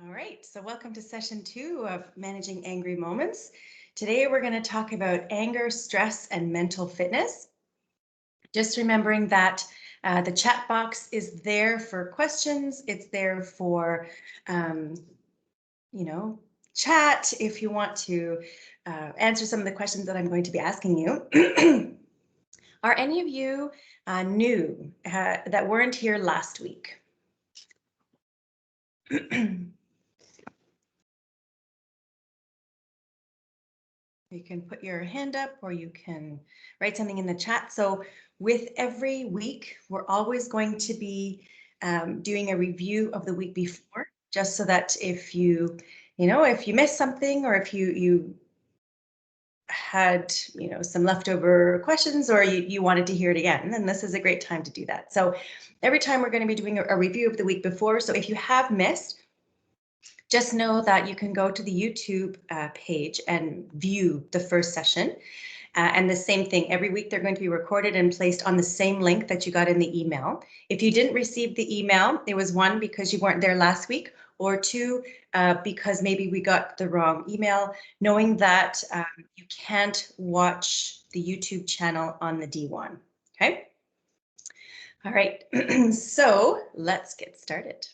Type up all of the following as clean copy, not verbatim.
All right, so welcome to session 2 of Managing Angry Moments. Today we're going to talk about anger, stress, and mental fitness. Just remembering that the chat box is there for questions. It's there for, chat if you want to answer some of the questions that I'm going to be asking you. Are any of you new that weren't here last week? You can put your hand up or you can write something in the chat. So with every week, we're always going to be doing a review of the week before, just so that if you missed something or if you had, some leftover questions or you wanted to hear it again, then this is a great time to do that. So every time we're going to be doing a review of the week before. So if you have missed, just know that you can go to the YouTube page and view the first session. And the same thing, every week they're going to be recorded and placed on the same link that you got in the email. If you didn't receive the email, it was 1, because you weren't there last week, or 2, because maybe we got the wrong email, knowing that you can't watch the YouTube channel on the D1, okay? All right, so let's get started.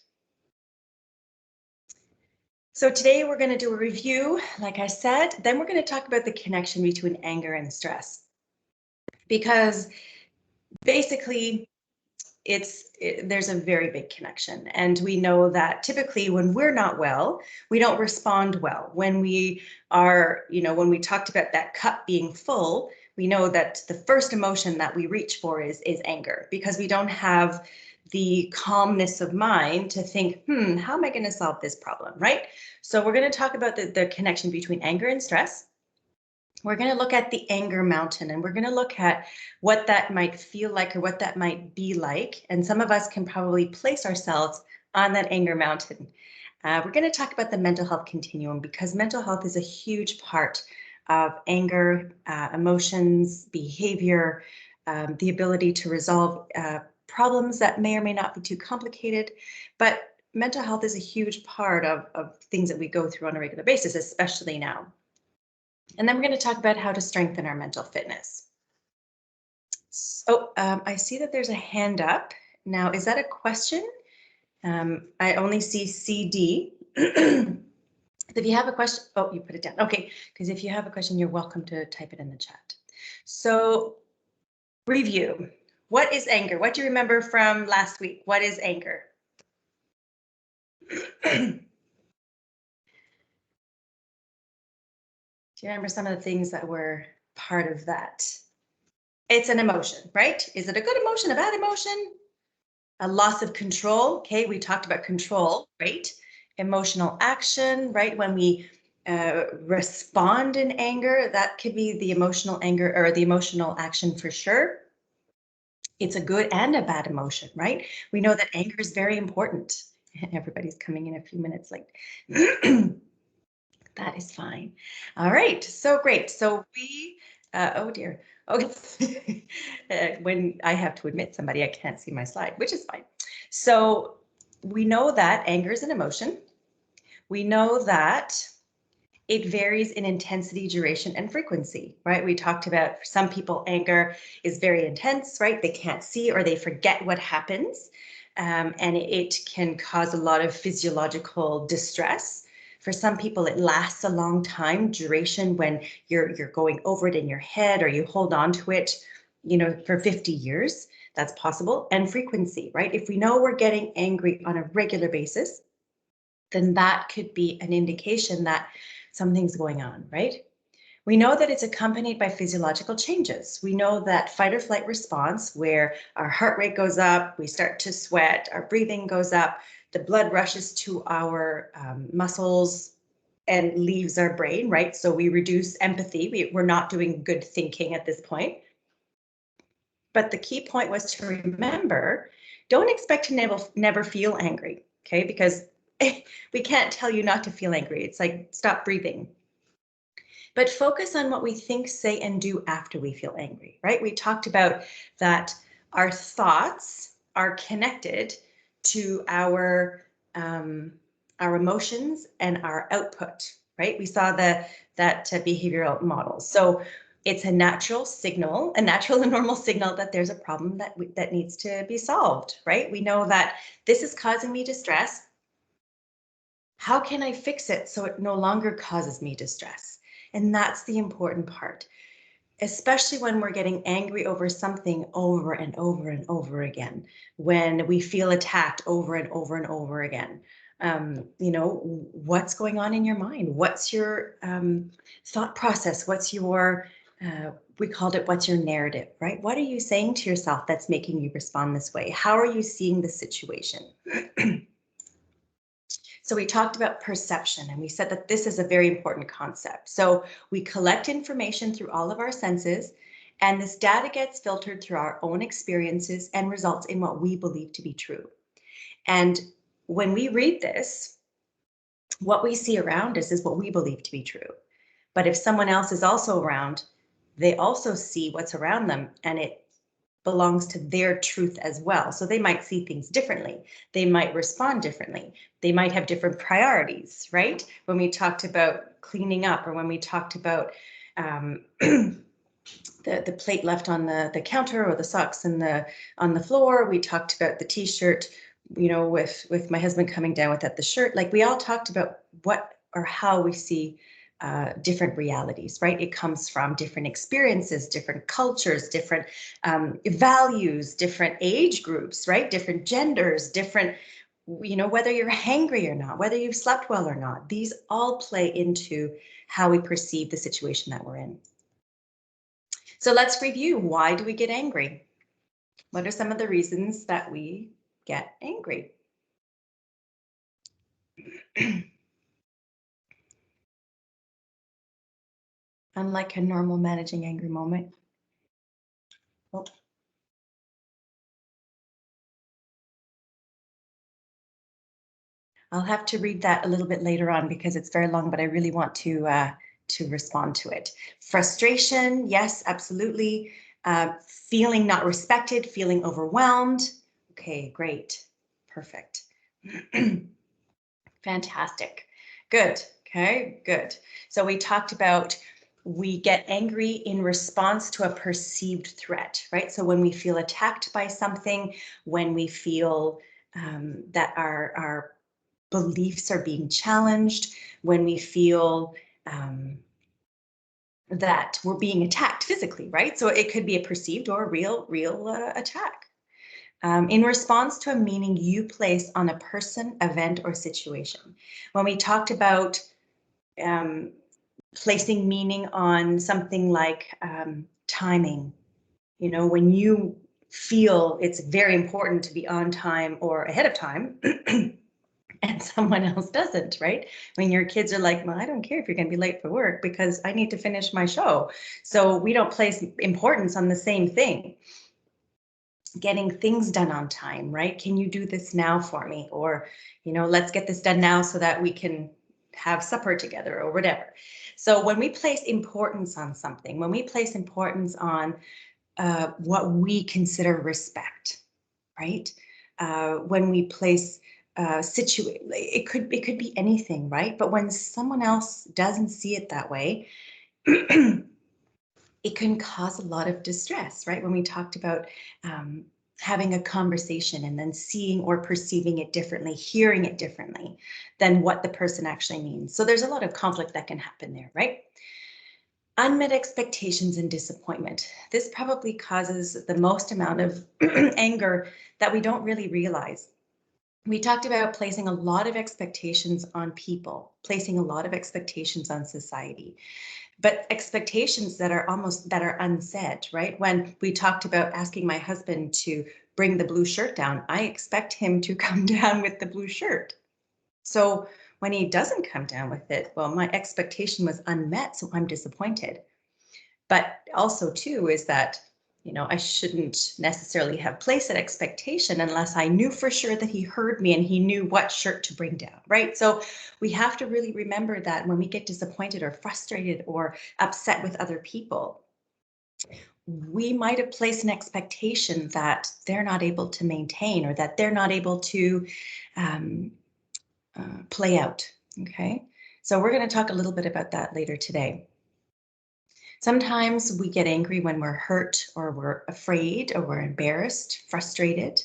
So today we're going to do a review, like I said, then we're going to talk about the connection between anger and stress. Because basically there's a very big connection, and we know that typically when we're not well, we don't respond well. When we are, when we talked about that cup being full, we know that the first emotion that we reach for is anger, because we don't have the calmness of mind to think, how am I going to solve this problem, right? So we're going to talk about the connection between anger and stress. We're going to look at the anger mountain, and we're going to look at what that might feel like or what that might be like. And some of us can probably place ourselves on that anger mountain. We're going to talk about the mental health continuum, because mental health is a huge part of anger, emotions, behavior, the ability to resolve problems that may or may not be too complicated. But mental health is a huge part of things that we go through on a regular basis, especially now. And then we're going to talk about how to strengthen our mental fitness. So I see that there's a hand up. Now, is that a question? I only see CD. If you have a question, you put it down. Okay, because if you have a question, you're welcome to type it in the chat. So review. What is anger? What do you remember from last week? What is anger? Do you remember some of the things that were part of that? It's an emotion, right? Is it a good emotion, a bad emotion? A loss of control. Okay, we talked about control, right? Emotional action, right? When we respond in anger, that could be the emotional anger or the emotional action for sure. It's a good and a bad emotion, right? We know that anger is very important. Everybody's coming in a few minutes late. That is fine. All right, so great. So we, oh dear. Okay, when I have to admit somebody, I can't see my slide, which is fine. So we know that anger is an emotion. We know that it varies in intensity, duration, and frequency, right? We talked about, for some people, anger is very intense, right? They can't see or they forget what happens. And it can cause a lot of physiological distress. For some people, it lasts a long time, duration, when you're going over it in your head or you hold on to it, for 50 years. That's possible. And frequency, right? If we know we're getting angry on a regular basis, then that could be an indication that something's going on, right? We know that it's accompanied by physiological changes. We know that fight or flight response, where our heart rate goes up, we start to sweat, our breathing goes up, the blood rushes to our muscles and leaves our brain, right? So we reduce empathy. We're not doing good thinking at this point. But the key point was to remember, don't expect to never feel angry, okay? Because we can't tell you not to feel angry. It's like, stop breathing. But focus on what we think, say, and do after we feel angry, right? We talked about that our thoughts are connected to our our emotions, and our output, right? We saw that behavioral model. So it's a natural signal, a natural and normal signal that there's a problem that needs to be solved, right? We know that this is causing me distress. How can I fix it so it no longer causes me distress? And that's the important part, especially when we're getting angry over something over and over and over again, when we feel attacked over and over and over again. You know, what's going on in your mind? What's your thought process? What's your, we called it, what's your narrative, right? What are you saying to yourself that's making you respond this way? How are you seeing the situation? So we talked about perception, and we said that this is a very important concept. So we collect information through all of our senses, and this data gets filtered through our own experiences and results in what we believe to be true. And when we read this, what we see around us is what we believe to be true. But if someone else is also around, they also see what's around them, and it belongs to their truth as well. So they might see things differently. They might respond differently. They might have different priorities, right? When we talked about cleaning up, or when we talked about the plate left on the counter, or the socks on the floor, we talked about the t-shirt, you know, with my husband coming down without the shirt. Like, we all talked about what or how we see different realities, right? It comes from different experiences, different cultures, different values, different age groups, right? Different genders, different, you know, whether you're hangry or not, whether you've slept well or not. These all play into how we perceive the situation that we're in. So let's review. Why do we get angry? What are some of the reasons that we get angry? Unlike a normal managing angry moment. Oh. I'll have to read that a little bit later on because it's very long, but I really want to respond to it. Frustration, yes, absolutely. Feeling not respected, feeling overwhelmed. Okay, great, perfect. Fantastic, good, okay, good. So we talked about, we get angry in response to a perceived threat, right? So when we feel attacked by something, when we feel that our beliefs are being challenged, when we feel that we're being attacked physically, right? So it could be a perceived or a real attack. In response to a meaning you place on a person, event, or situation. When we talked about placing meaning on something like timing, you know, when you feel it's very important to be on time or ahead of time, and someone else doesn't, right? When your kids are like, well, I don't care if you're going to be late for work because I need to finish my show. So we don't place importance on the same thing. Getting things done on time, right? Can you do this now for me? Or, you know, let's get this done now so that we can have supper together or whatever. So when we place importance on something, when we place importance on what we consider respect, right? When we place it could be anything, right? But when someone else doesn't see it that way, it can cause a lot of distress, right? When we talked about having a conversation and then seeing or perceiving it differently, hearing it differently than what the person actually means. So there's a lot of conflict that can happen there, right? Unmet expectations and disappointment. This probably causes the most amount of anger that we don't really realize. We talked about placing a lot of expectations on people, placing a lot of expectations on society, but expectations that are unsaid, right? When we talked about asking my husband to bring the blue shirt down, I expect him to come down with the blue shirt. So when he doesn't come down with it, well, my expectation was unmet, so I'm disappointed. But also too is that, you know, I shouldn't necessarily have placed that expectation unless I knew for sure that he heard me and he knew what shirt to bring down, right? So we have to really remember that when we get disappointed or frustrated or upset with other people, we might have placed an expectation that they're not able to maintain, or that they're not able to play out. Okay, so we're going to talk a little bit about that later today. Sometimes we get angry when we're hurt or we're afraid or we're embarrassed, frustrated.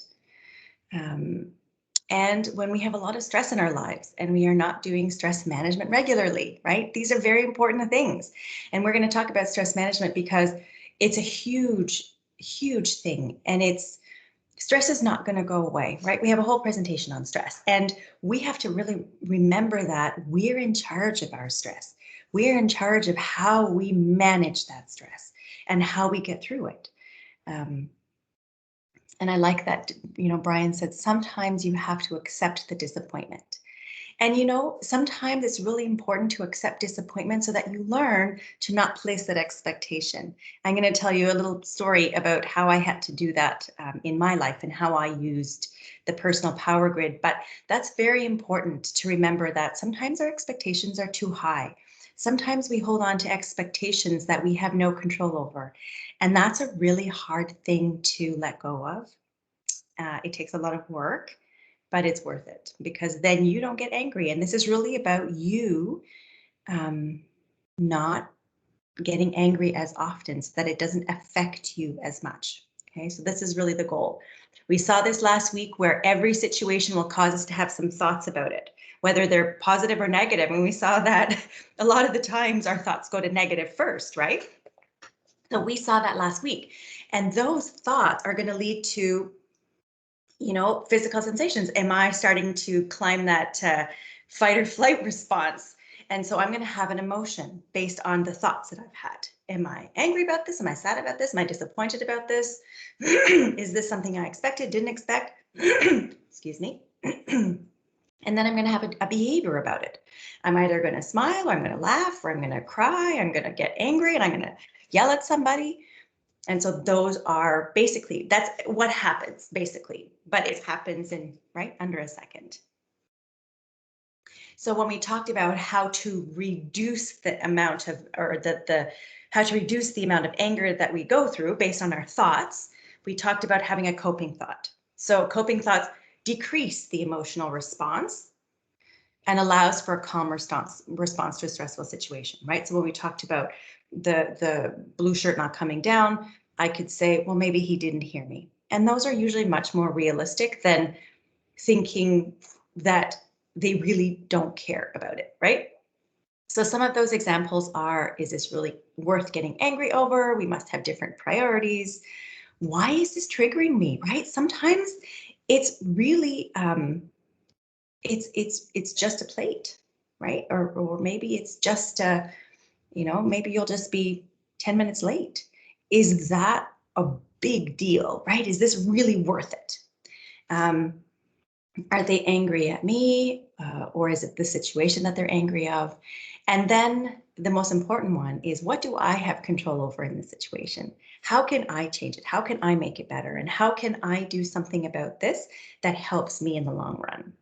And when we have a lot of stress in our lives and we are not doing stress management regularly, right? These are very important things. And we're going to talk about stress management because it's a huge, huge thing. And stress is not going to go away, right? We have a whole presentation on stress, and we have to really remember that we're in charge of our stress. We're in charge of how we manage that stress and how we get through it. And I like that, Brian said, sometimes you have to accept the disappointment. And, sometimes it's really important to accept disappointment so that you learn to not place that expectation. I'm going to tell you a little story about how I had to do that in my life and how I used the personal power grid. But that's very important to remember that sometimes our expectations are too high. Sometimes we hold on to expectations that we have no control over. And that's a really hard thing to let go of. It takes a lot of work, but it's worth it because then you don't get angry. And this is really about you not getting angry as often so that it doesn't affect you as much. Okay, so this is really the goal. We saw this last week where every situation will cause us to have some thoughts about it, whether they're positive or negative. And we saw that a lot of the times our thoughts go to negative first, right? So we saw that last week. And those thoughts are going to lead to physical sensations. Am I starting to climb that fight or flight response? And so I'm going to have an emotion based on the thoughts that I've had. Am I angry about this? Am I sad about this? Am I disappointed about this? Is this something I expected, didn't expect? Excuse me. And then I'm going to have a behavior about it. I'm either going to smile, or I'm going to laugh, or I'm going to cry, I'm going to get angry, and I'm going to yell at somebody. And so those are basically, that's what happens basically, but it happens in under a second. So when we talked about how to reduce the amount of, or how to reduce the amount of anger that we go through based on our thoughts, we talked about having a coping thought. So coping thoughts decrease the emotional response and allows for a calm response to a stressful situation, right? So when we talked about the blue shirt not coming down, I could say, well, maybe he didn't hear me. And those are usually much more realistic than thinking that they really don't care about it, right? So some of those examples are, is this really worth getting angry over? We must have different priorities. Why is this triggering me, right? Sometimes it's really, it's just a plate, right? Or maybe it's just maybe you'll just be 10 minutes late. Is that a big deal, right? Is this really worth it? Are they angry at me, or is it the situation that they're angry of? And then the most important one is, what do I have control over in this situation? How can I change it? How can I make it better? And how can I do something about this that helps me in the long run?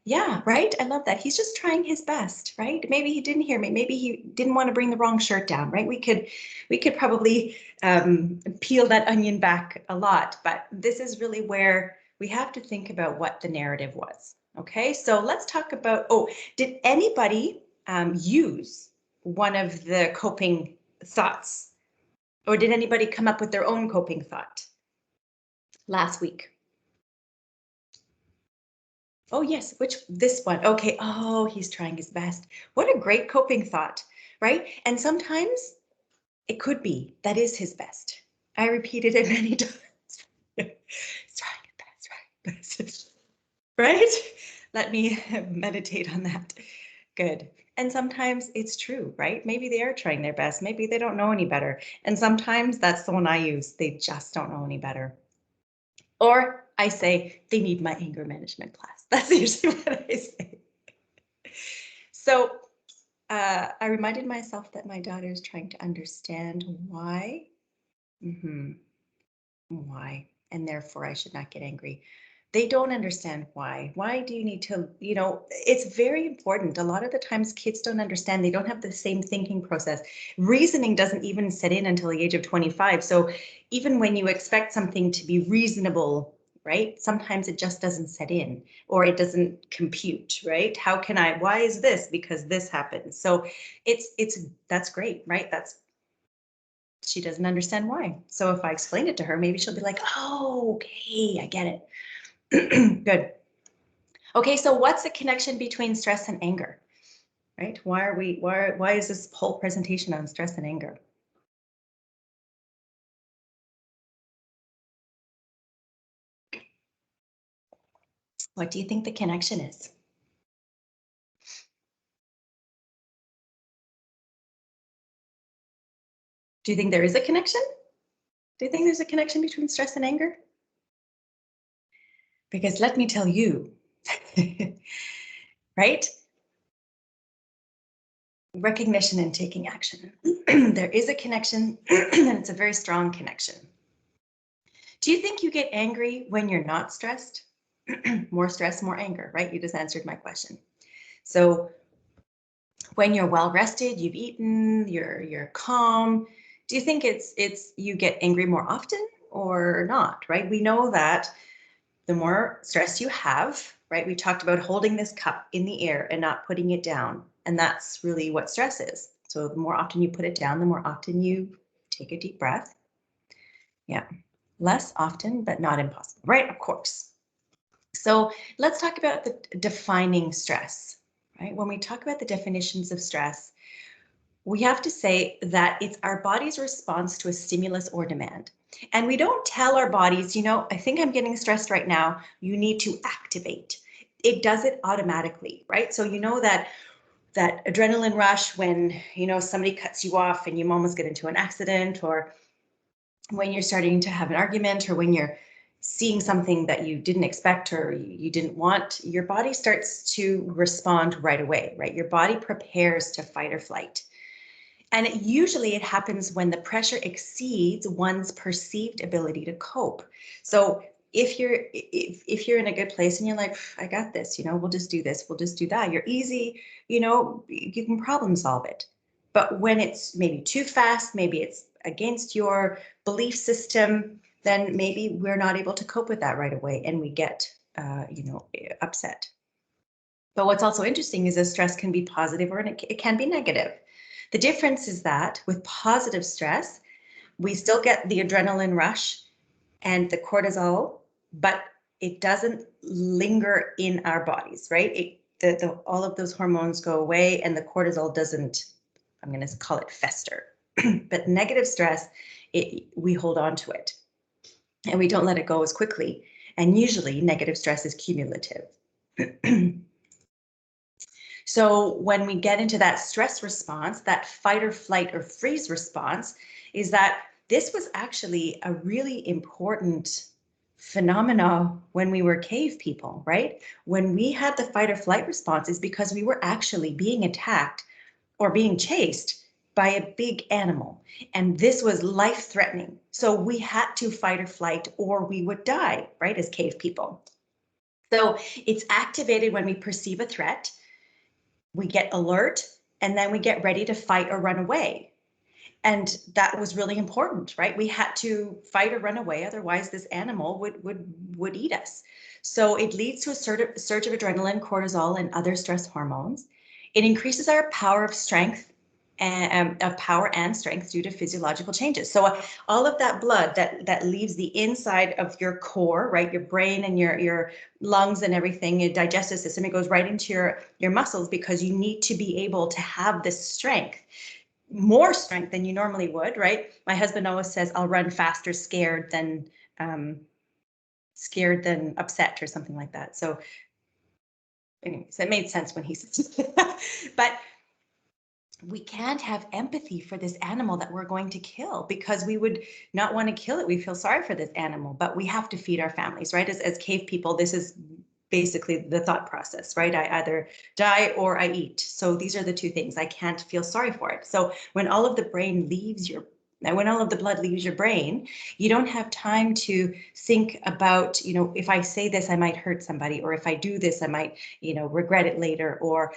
Yeah, right. I love that. He's just trying his best, right? Maybe he didn't hear me. Maybe he didn't want to bring the wrong shirt down, right? We could probably peel that onion back a lot, but this is really where we have to think about what the narrative was. Okay, so let's talk about, did anybody use one of the coping thoughts? Or did anybody come up with their own coping thought last week? Oh, yes, this one? Okay, he's trying his best. What a great coping thought, right? And sometimes it could be that is his best. I repeated it many times. He's trying his best, right? Let me meditate on that. Good. And sometimes it's true, right? Maybe they are trying their best. Maybe they don't know any better. And sometimes that's the one I use. They just don't know any better. Or I say, they need my anger management class. That's usually what I say. So I reminded myself that my daughter is trying to understand why. Why? And therefore I should not get angry. They don't understand why. Why do you need to, it's very important. A lot of the times kids don't understand. They don't have the same thinking process. Reasoning doesn't even set in until the age of 25. So even when you expect something to be reasonable right? Sometimes it just doesn't set in or it doesn't compute, right? Why is this? Because this happened. So that's great, right? She doesn't understand why. So if I explain it to her, maybe she'll be like, oh, okay, I get it. Good. Okay, so what's the connection between stress and anger, right? Why is this whole presentation on stress and anger? What do you think the connection is? Do you think there is a connection? Do you think there's a connection between stress and anger? Because let me tell you, right? Recognition and taking action. There is a connection, and it's a very strong connection. Do you think you get angry when you're not stressed? More stress, more anger, right? You just answered my question. So when you're well rested, you've eaten, you're calm, do you think it's you get angry more often or not, right? We know that the more stress you have, right? We talked about holding this cup in the air and not putting it down. And that's really what stress is. So the more often you put it down, the more often you take a deep breath. Yeah, less often, but not impossible, right? Of course. So let's talk about the defining stress, right? When we talk about the definitions of stress, we have to say that it's our body's response to a stimulus or demand. And we don't tell our bodies, I think I'm getting stressed right now, you need to activate. It does it automatically, right? So that adrenaline rush when, somebody cuts you off and you almost get into an accident, or when you're starting to have an argument, or when you're seeing something that you didn't expect or you didn't want, your body starts to respond right away, right? Your body prepares to fight or flight. And usually it happens when the pressure exceeds one's perceived ability to cope. So if you're in a good place and you're like, I got this, we'll just do this, we'll just do that. You're easy, you can problem solve it. But when it's maybe too fast, maybe it's against your belief system, then maybe we're not able to cope with that right away and we get, upset. But what's also interesting is that stress can be positive or it can be negative. The difference is that with positive stress, we still get the adrenaline rush and the cortisol, but it doesn't linger in our bodies, right? All of those hormones go away and the cortisol doesn't, I'm going to call it fester. But negative stress, we hold on to it and we don't let it go as quickly. And usually negative stress is cumulative. So when we get into that stress response, that fight or flight or freeze response, is that this was actually a really important phenomena when we were cave people, right? When we had the fight or flight response is because we were actually being attacked or being chased by a big animal. And this was life-threatening. So we had to fight or flight or we would die, right, as cave people. So it's activated when we perceive a threat. We get alert, and then we get ready to fight or run away. And that was really important, right? We had to fight or run away, otherwise this animal would eat us. So it leads to a surge of adrenaline, cortisol, and other stress hormones. It increases our power of strength of power and strength due to physiological changes. So all of that blood that leaves the inside of your core, right, your brain and your lungs and everything, your digestive system, it goes right into your muscles because you need to be able to have this strength, more strength than you normally would, right? My husband always says, I'll run faster scared than upset or something like that. So anyways, it made sense when he said that. But we can't have empathy for this animal that we're going to kill because we would not want to kill it. We feel sorry for this animal, but we have to feed our families, right? As cave people, this is basically the thought process, right? I either die or I eat. So these are the two things. I can't feel sorry for it. So when all of the when all of the blood leaves your brain, you don't have time to think about, if I say this, I might hurt somebody, or if I do this, I might, regret it later, or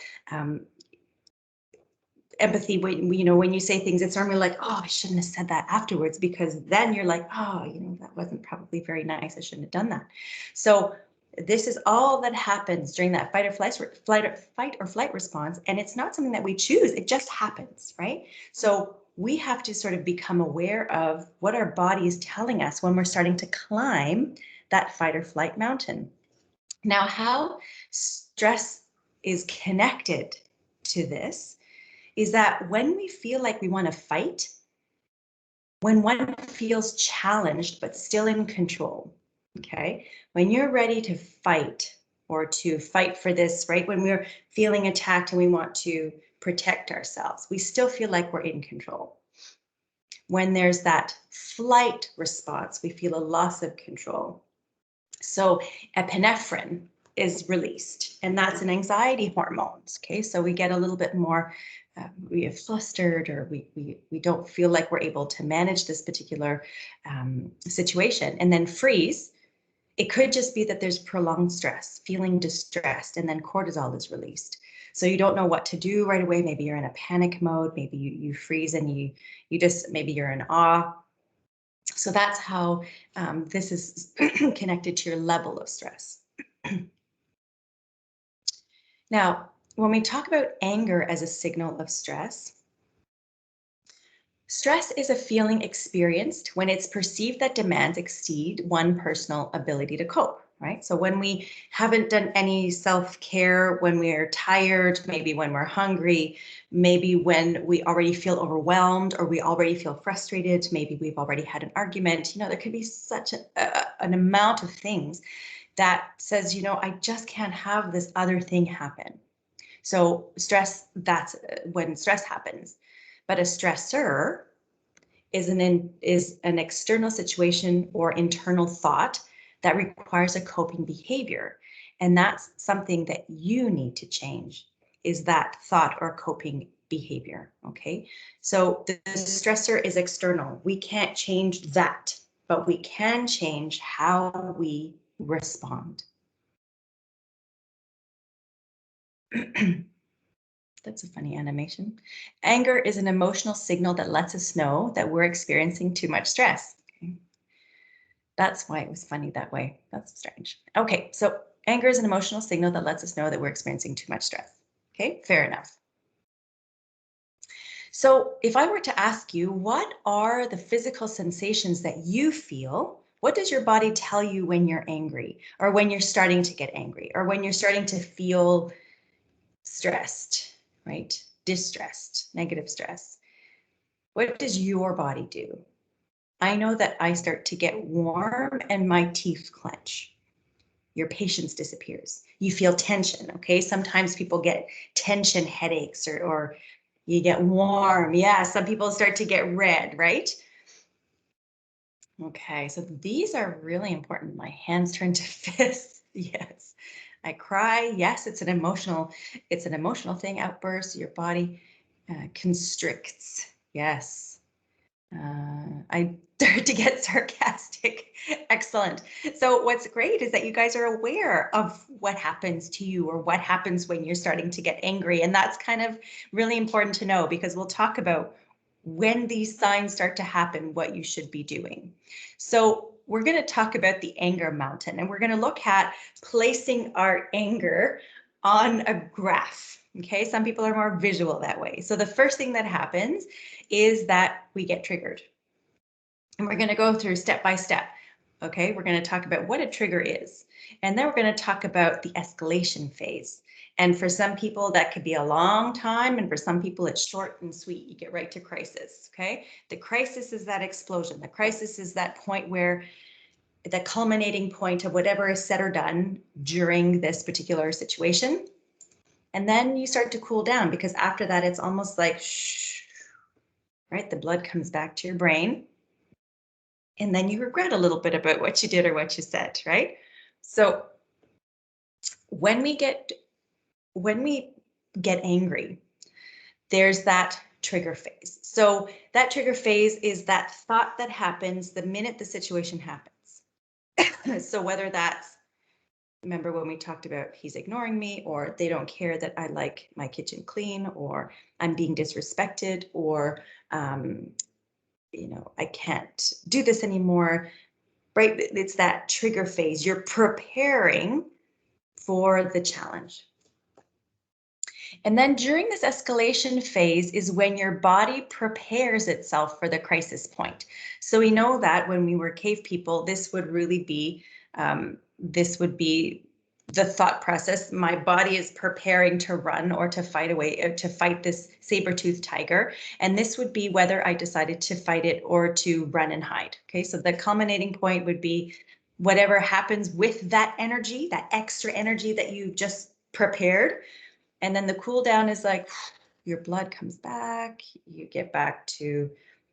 empathy, when when you say things, it's normally like, oh, I shouldn't have said that afterwards, because then you're like, oh, that wasn't probably very nice. I shouldn't have done that. So this is all that happens during that fight or flight response, and it's not something that we choose. It just happens, right? So we have to sort of become aware of what our body is telling us when we're starting to climb that fight or flight mountain. Now, how stress is connected to this is that when we feel like we want to fight, when one feels challenged but still in control, okay, when you're ready to fight or to fight for this, right, when we're feeling attacked and we want to protect ourselves, we still feel like we're in control. When there's that flight response, we feel a loss of control. So epinephrine is released, and that's an anxiety hormone. Okay, so we get a little bit more, we get flustered, or we don't feel like we're able to manage this particular situation. And then freeze, it could just be that there's prolonged stress, feeling distressed, and then cortisol is released. So you don't know what to do right away. Maybe you're in a panic mode. Maybe you freeze and you just, maybe you're in awe. So that's how this is connected to your level of stress. Now, when we talk about anger as a signal of stress, stress is a feeling experienced when it's perceived that demands exceed one personal ability to cope, right? So when we haven't done any self-care, when we're tired, maybe when we're hungry, maybe when we already feel overwhelmed or we already feel frustrated, maybe we've already had an argument, there could be such an amount of things that says, I just can't have this other thing happen. So stress, that's when stress happens. But a stressor is an external situation or internal thought that requires a coping behavior. And that's something that you need to change, is that thought or coping behavior, okay? So the stressor is external. We can't change that, but we can change how we respond. That's a funny animation. Anger is an emotional signal that lets us know that we're experiencing too much stress. Okay. That's why it was funny that way. That's strange. Okay, so anger is an emotional signal that lets us know that we're experiencing too much stress. Okay, fair enough. So if I were to ask you, what are the physical sensations that you feel? What does your body tell you when you're angry, or when you're starting to get angry, or when you're starting to feel stressed, right? Distressed, negative stress. What does your body do? I know that I start to get warm and my teeth clench. Your patience disappears. You feel tension, okay? Sometimes people get tension headaches, or you get warm. Yeah, some people start to get red, right? Okay, so these are really important. My hands turn to fists. Yes. I cry. Yes, it's an emotional thing. Outbursts. Your body constricts. Yes. I start to get sarcastic. Excellent. So what's great is that you guys are aware of what happens to you, or what happens when you're starting to get angry. And that's kind of really important to know, because we'll talk about when these signs start to happen, what you should be doing. So we're going to talk about the anger mountain, and we're going to look at placing our anger on a graph. Okay, some people are more visual that way. So the first thing that happens is that we get triggered. And we're going to go through step by step. Okay, we're going to talk about what a trigger is. And then we're going to talk about the escalation phase. And for some people, that could be a long time. And for some people, it's short and sweet. You get right to crisis. Okay, the crisis is that explosion. The crisis is that point where the culminating point of whatever is said or done during this particular situation. And then you start to cool down, because after that, it's almost like, shh, right? The blood comes back to your brain. And then you regret a little bit about what you did or what you said, right? So when we get angry, there's that trigger phase. So that trigger phase is that thought that happens the minute the situation happens. So whether that's remember when we talked about he's ignoring me, or they don't care that I like my kitchen clean, or I'm being disrespected, or you know, I can't do this anymore, right? It's that trigger phase. You're preparing for the challenge. And then during this escalation phase is when your body prepares itself for the crisis point. So we know that when we were cave people, this would really be, the thought process. My body is preparing to run or to fight away, to fight this saber-toothed tiger. And this would be whether I decided to fight it or to run and hide. Okay, so the culminating point would be whatever happens with that energy, that extra energy that you just prepared. And then the cool down is like your blood comes back, you get back to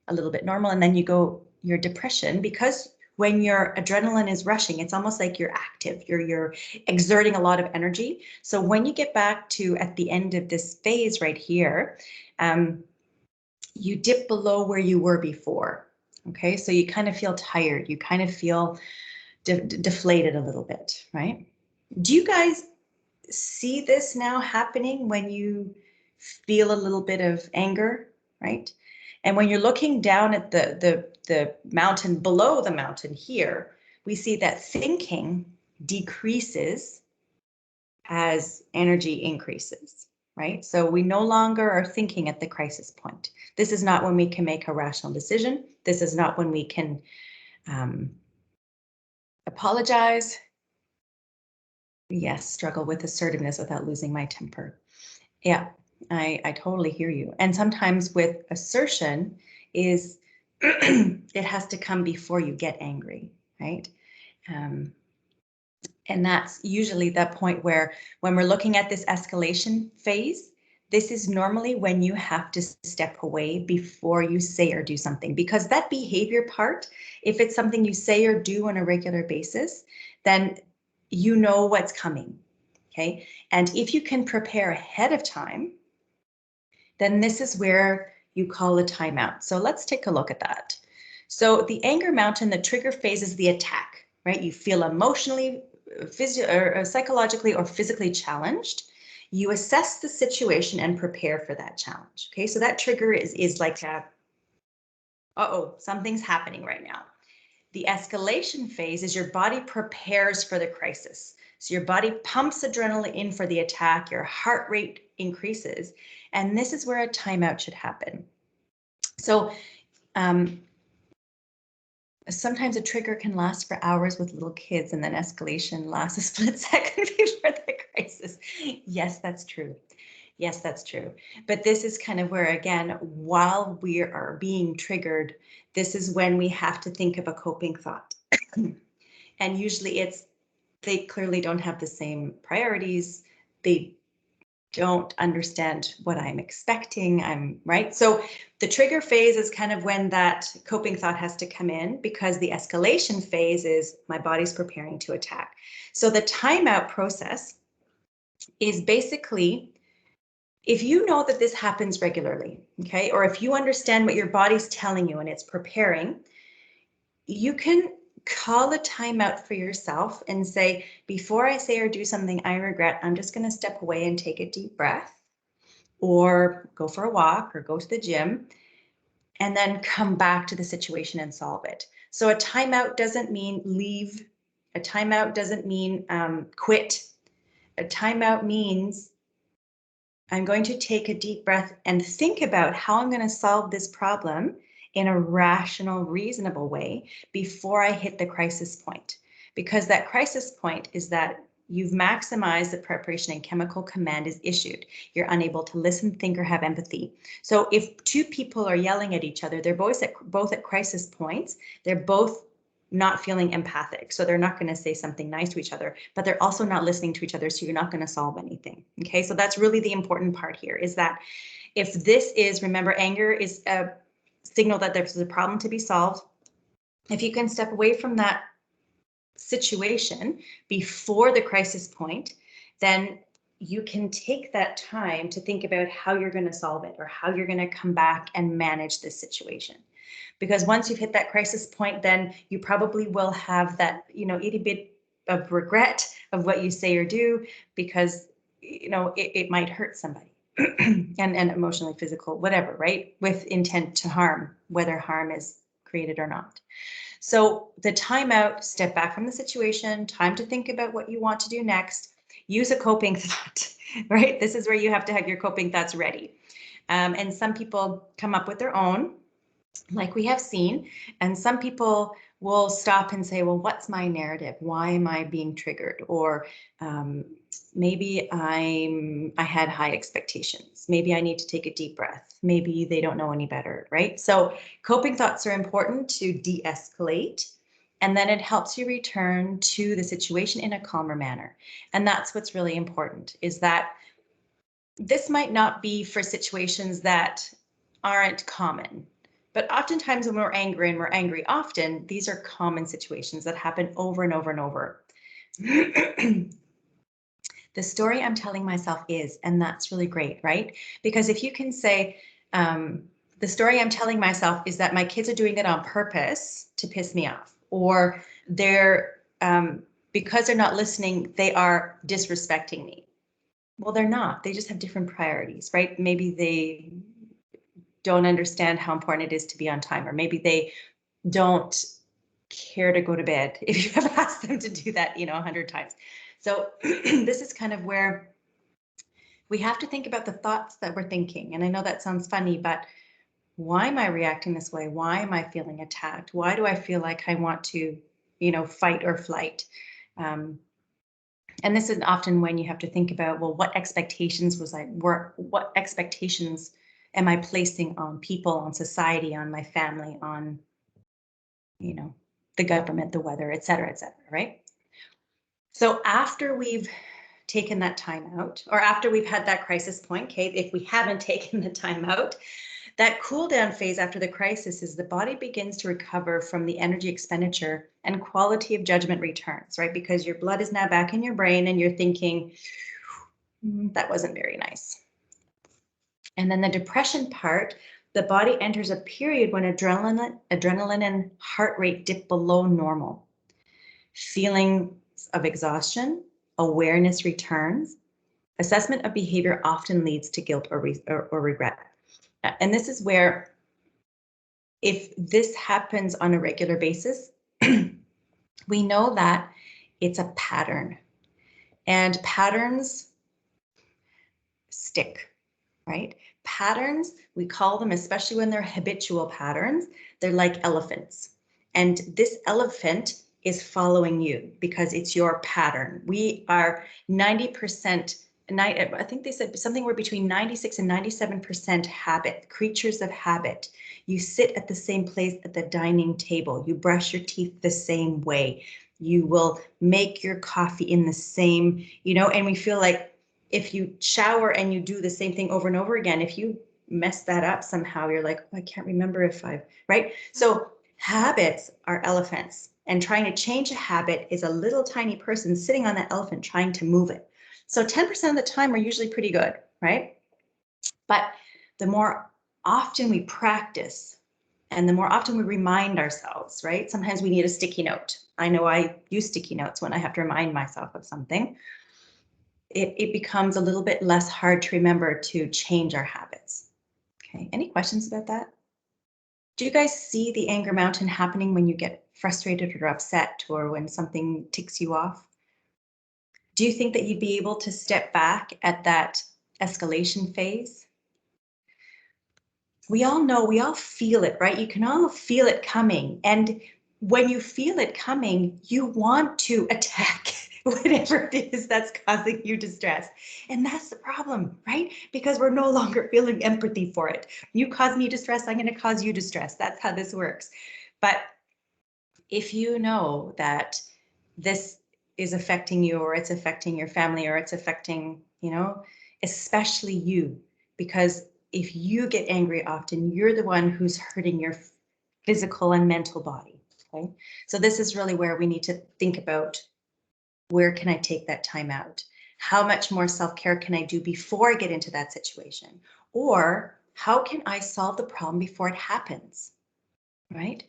a little bit normal, and then you go your depression, because when your adrenaline is rushing, it's almost like you're active, you're exerting a lot of energy. So when you get back to at the end of this phase right here, you dip below where you were before. Okay, so you kind of feel tired, you kind of feel deflated a little bit, right? Do you guys see this now happening when you feel a little bit of anger, right? And when you're looking down at the mountain below the mountain here, we see that thinking decreases as energy increases, right? So we no longer are thinking at the crisis point. This is not when we can make a rational decision. This is not when we can apologize. Yes, struggle with assertiveness without losing my temper. Yeah, I totally hear you. And sometimes with assertion is it has to come before you get angry, right? And that's usually the point where when we're looking at this escalation phase, this is normally when you have to step away before you say or do something, because that behavior part, if it's something you say or do on a regular basis, then you know what's coming, okay? And if you can prepare ahead of time, then this is where you call a timeout. So let's take a look at that. So the anger mountain, the trigger phase is the attack, right? You feel emotionally, psychologically or physically challenged. You assess the situation and prepare for that challenge. Okay, so that trigger is like a, uh-oh, something's happening right now. The escalation phase is your body prepares for the crisis. So your body pumps adrenaline in for the attack, your heart rate increases, and this is where a timeout should happen. So sometimes a trigger can last for hours with little kids, and then escalation lasts a split second before the crisis. Yes, that's true. Yes, that's true. But this is kind of where, again, while we are being triggered, this is when we have to think of a coping thought. And usually they clearly don't have the same priorities. They don't understand what I'm expecting. Right. So the trigger phase is kind of when that coping thought has to come in, because the escalation phase is my body's preparing to attack. So the timeout process is basically, if you know that this happens regularly, okay, or if you understand what your body's telling you and it's preparing, you can call a timeout for yourself and say, before I say or do something I regret, I'm just going to step away and take a deep breath, or go for a walk, or go to the gym, and then come back to the situation and solve it. So a timeout doesn't mean leave. A timeout doesn't mean quit. A timeout means I'm going to take a deep breath and think about how I'm going to solve this problem in a rational, reasonable way before I hit the crisis point. Because that crisis point is that you've maximized the preparation and chemical command is issued. You're unable to listen, think, or have empathy. So if two people are yelling at each other, they're both at crisis points, they're both not feeling empathic. So they're not going to say something nice to each other, but they're also not listening to each other. So you're not going to solve anything. Okay, so that's really the important part here, is that if this is, remember, anger is a signal that there's a problem to be solved. If you can step away from that situation before the crisis point, then you can take that time to think about how you're going to solve it, or how you're going to come back and manage this situation. Because once you've hit that crisis point, then you probably will have that, itty bit of regret of what you say or do, because, you know, it might hurt somebody. and emotionally, physical, whatever, right? With intent to harm, whether harm is created or not. So the timeout, step back from the situation, time to think about what you want to do next, use a coping thought, right? This is where you have to have your coping thoughts ready. And some people come up with their own, like we have seen, and some people will stop and say, well, what's my narrative? Why am I being triggered? Or maybe I had high expectations. Maybe I need to take a deep breath. Maybe they don't know any better, right? So coping thoughts are important to de-escalate, and then it helps you return to the situation in a calmer manner. And that's what's really important, is that this might not be for situations that aren't common, but oftentimes when we're angry, and we're angry often, these are common situations that happen over and over and over. The story I'm telling myself is, and that's really great, right? Because if you can say, the story I'm telling myself is that my kids are doing it on purpose to piss me off, or they're, because they're not listening, they are disrespecting me. Well, they're not. They just have different priorities, right? Maybe they don't understand how important it is to be on time, or maybe they don't care to go to bed if you have asked them to do that, you know, 100 times. So this is kind of where we have to think about the thoughts that we're thinking. And I know that sounds funny, but why am I reacting this way? Why am I feeling attacked? Why do I feel like I want to, you know, fight or flight? And this is often when you have to think about, well, what expectations what expectations am I placing on people, on society, on my family, on, you know, the government, the weather, et cetera, right? So after we've taken that time out, or after we've had that crisis point, okay, if we haven't taken the time out, that cool down phase after the crisis is the body begins to recover from the energy expenditure, and quality of judgment returns, right? Because your blood is now back in your brain and you're thinking, that wasn't very nice. And then the depression part, the body enters a period when adrenaline and heart rate dip below normal. Feelings of exhaustion, awareness returns. Assessment of behavior often leads to guilt or regret. And this is where, if this happens on a regular basis, we know that it's a pattern, and patterns stick, right? Patterns, we call them, especially when they're habitual patterns, they're like elephants. And this elephant is following you because it's your pattern. We are 90%, I think they said something, we're between 96 and 97% habit, creatures of habit. You sit at the same place at the dining table. You brush your teeth the same way. You will make your coffee in the same, you know, and we feel like, if you shower and you do the same thing over and over again, if you mess that up somehow, you're like, oh, I can't remember if I've, right? So habits are elephants, and trying to change a habit is a little tiny person sitting on that elephant trying to move it. So 10% of the time we're usually pretty good, right? But the more often we practice, and the more often we remind ourselves, right? Sometimes we need a sticky note. I know I use sticky notes when I have to remind myself of something. It becomes a little bit less hard to remember to change our habits. Okay, any questions about that? Do you guys see the anger mountain happening when you get frustrated or upset, or when something ticks you off? Do you think that you'd be able to step back at that escalation phase? We all know, we all feel it, right? You can all feel it coming. And when you feel it coming, you want to attack whatever it is that's causing you distress. And that's the problem, right? Because we're no longer feeling empathy for it. You cause me distress, I'm going to cause you distress. That's how this works. But if you know that this is affecting you, or it's affecting your family, or it's affecting, you know, especially you, because if you get angry often, you're the one who's hurting your physical and mental body. Okay, so this is really where we need to think about, where can I take that time out? How much more self-care can I do before I get into that situation? Or how can I solve the problem before it happens? Right?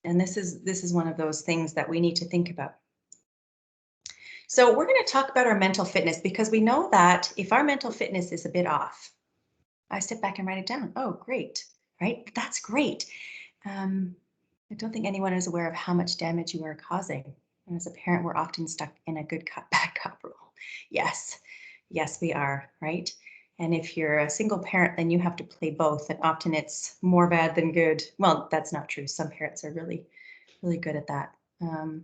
And this is one of those things that we need to think about. So we're going to talk about our mental fitness because we know that if our mental fitness is a bit off, I step back and write it down. Oh, great, right? That's great. Um, I don't think anyone is aware of how much damage you are causing. And as a parent, we're often stuck in a good cop, bad cop rule. Yes, yes, we are, right? And if you're a single parent, then you have to play both. And often it's more bad than good. Well, that's not true. Some parents are really, really good at that. Um,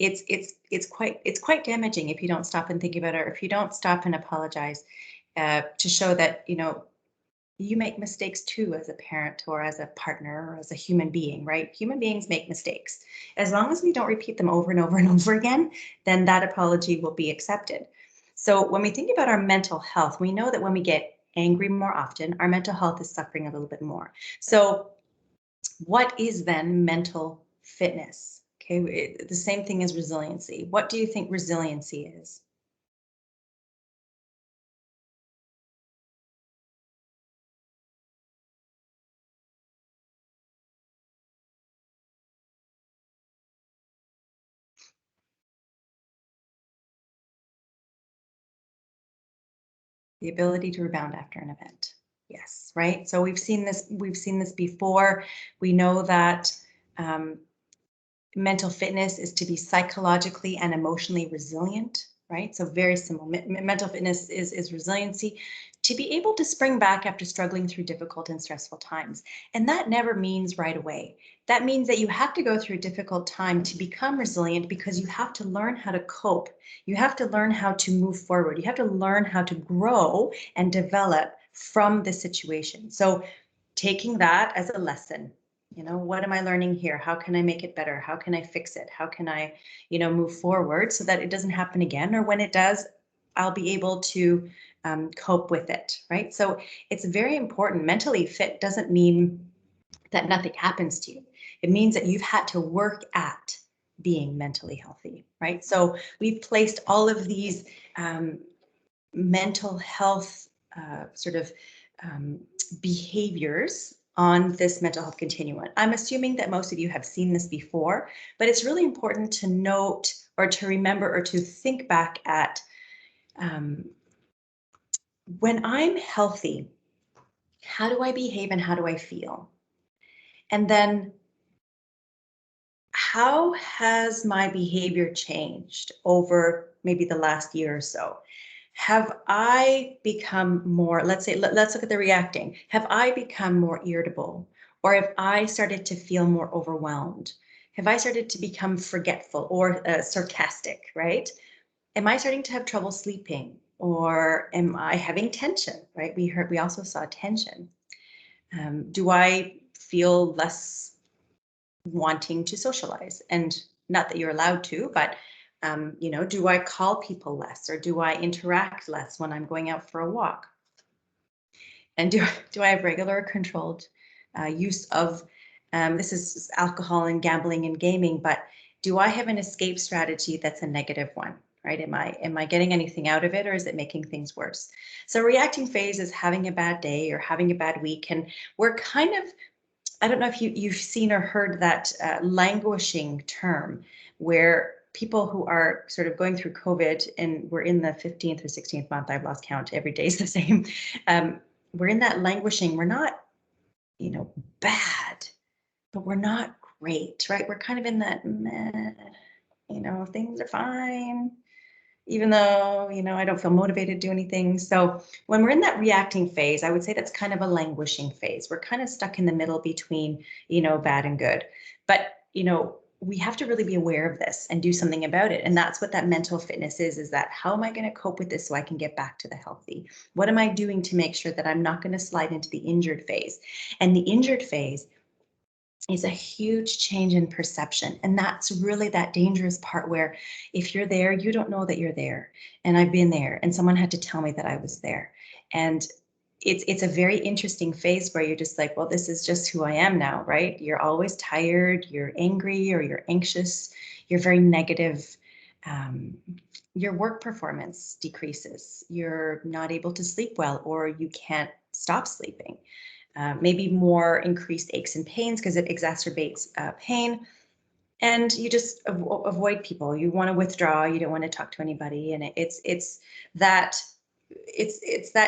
it's quite damaging if you don't stop and think about it, or if you don't stop and apologize to show that you make mistakes too as a parent or as a partner or as a human being, right? Human beings make mistakes. As long as we don't repeat them over and over and over again, then that apology will be accepted. So when we think about our mental health, we know that when we get angry more often, our mental health is suffering a little bit more. So what is then mental fitness? Okay, the same thing as resiliency. What do you think resiliency is? The ability to rebound after an event. Yes, right. So we've seen this before. We know that um, mental fitness is to be psychologically and emotionally resilient, right? So very similar. Mental fitness is resiliency, to be able to spring back after struggling through difficult and stressful times. And that never means right away. That means that you have to go through a difficult time to become resilient, because you have to learn how to cope. You have to learn how to move forward. You have to learn how to grow and develop from the situation. So taking that as a lesson, what am I learning here? How can I make it better? How can I fix it? How can I move forward so that it doesn't happen again, or when it does, I'll be able to cope with it, right? So it's very important. Mentally fit doesn't mean that nothing happens to you. It means that you've had to work at being mentally healthy, right? So we've placed all of these um, mental health sort of um, behaviors on this mental health continuum. I'm assuming that most of you have seen this before, but it's really important to note, or to remember, or to think back at um, when I'm healthy, how do I behave and how do I feel? And then how has my behavior changed over maybe the last year or so? Have I become more, let's say, let's look at the reacting. Have I become more irritable? Or have I started to feel more overwhelmed? Have I started to become forgetful or sarcastic, right? Am I starting to have trouble sleeping? Or am I having tension, right? We also saw tension. Do I feel less wanting to socialize? And not that you're allowed to, but do I call people less, or do I interact less when I'm going out for a walk? And do I have regular controlled use of this is alcohol and gambling and gaming, but do I have an escape strategy that's a negative one? Right? Am I getting anything out of it, or is it making things worse? So reacting phase is having a bad day or having a bad week, and we're kind of, I don't know if you've seen or heard that languishing term, where people who are sort of going through COVID, and we're in the 15th or 16th month, I've lost count, every day is the same. We're in that languishing. We're not, bad, but we're not great, right? We're kind of in that meh, things are fine, even though, I don't feel motivated to do anything. So when we're in that reacting phase, I would say that's kind of a languishing phase. We're kind of stuck in the middle between, bad and good. But, we have to really be aware of this and do something about it. And that's what that mental fitness is that how am I going to cope with this so I can get back to the healthy? What am I doing to make sure that I'm not going to slide into the injured phase? And the injured phase is a huge change in perception. And that's really that dangerous part, where if you're there, you don't know that you're there. And I've been there, and someone had to tell me that I was there. And it's a very interesting phase where you're just like, well, this is just who I am now, right? You're always tired, you're angry, or you're anxious, you're very negative. Um, your work performance decreases. You're not able to sleep well, or you can't stop sleeping. Maybe more increased aches and pains because it exacerbates pain. and you just avoid people. You want to withdraw. You don't want to talk to anybody, and it's that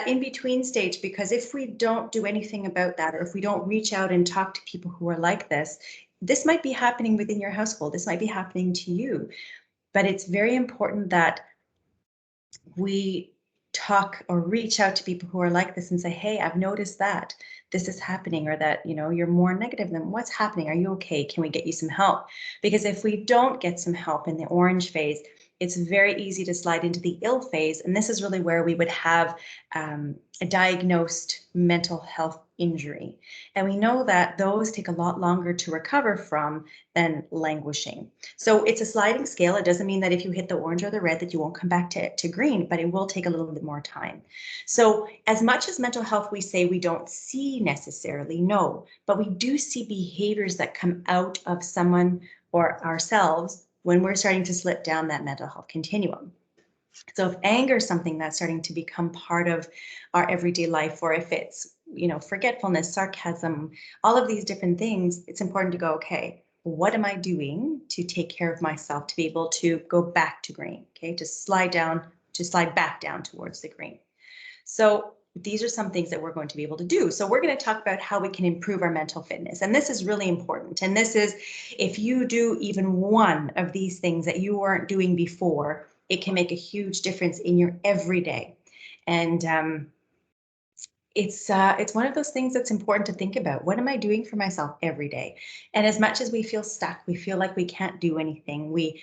in between stage, because if we don't do anything about that, or if we don't reach out and talk to people who are like this might be happening within your household. This might be happening to you, but it's very important that we talk or reach out to people who are like this and say, hey, I've noticed that this is happening, or that, you're more negative than what's happening. Are you okay? Can we get you some help? Because if we don't get some help in the orange phase, it's very easy to slide into the ill phase. And this is really where we would have a diagnosed mental health injury. And we know that those take a lot longer to recover from than languishing. So it's a sliding scale. It doesn't mean that if you hit the orange or the red that you won't come back to green, but it will take a little bit more time. So as much as mental health we say we don't see necessarily, no, but we do see behaviors that come out of someone or ourselves when we're starting to slip down that mental health continuum. So if anger is something that's starting to become part of our everyday life, or if it's, forgetfulness, sarcasm, all of these different things, it's important to go, okay, what am I doing to take care of myself to be able to go back to green? Okay, to slide back down towards the green. So these are some things that we're going to be able to do. So we're going to talk about how we can improve our mental fitness. And this is really important. And this is, if you do even one of these things that you weren't doing before, it can make a huge difference in your everyday. And it's one of those things that's important to think about. What am I doing for myself every day? And as much as we feel stuck, we feel like we can't do anything. We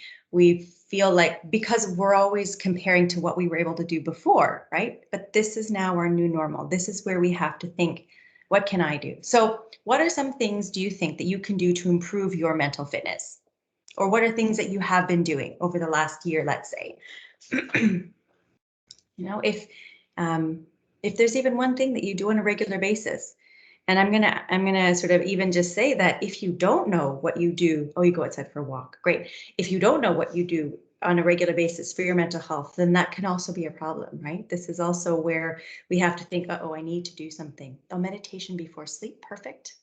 feel like, because we're always comparing to what we were able to do before, right? But this is now our new normal. This is where we have to think, what can I do? So what are some things do you think that you can do to improve your mental fitness? Or what are things that you have been doing over the last year, let's say? If there's even one thing that you do on a regular basis, and I'm gonna sort of even just say that if you don't know what you do, you go outside for a walk, great. If you don't know what you do on a regular basis for your mental health, then that can also be a problem, right? This is also where we have to think, I need to do something. Meditation before sleep, perfect.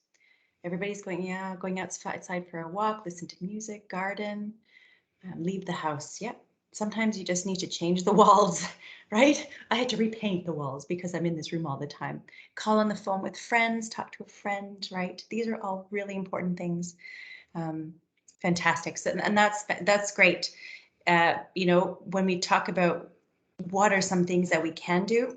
Everybody's going outside for a walk, listen to music, garden, leave the house. Yep. Sometimes you just need to change the walls, right? I had to repaint the walls because I'm in this room all the time. Call on the phone with friends, talk to a friend, right? These are all really important things. Fantastic. So, and that's great. When we talk about what are some things that we can do,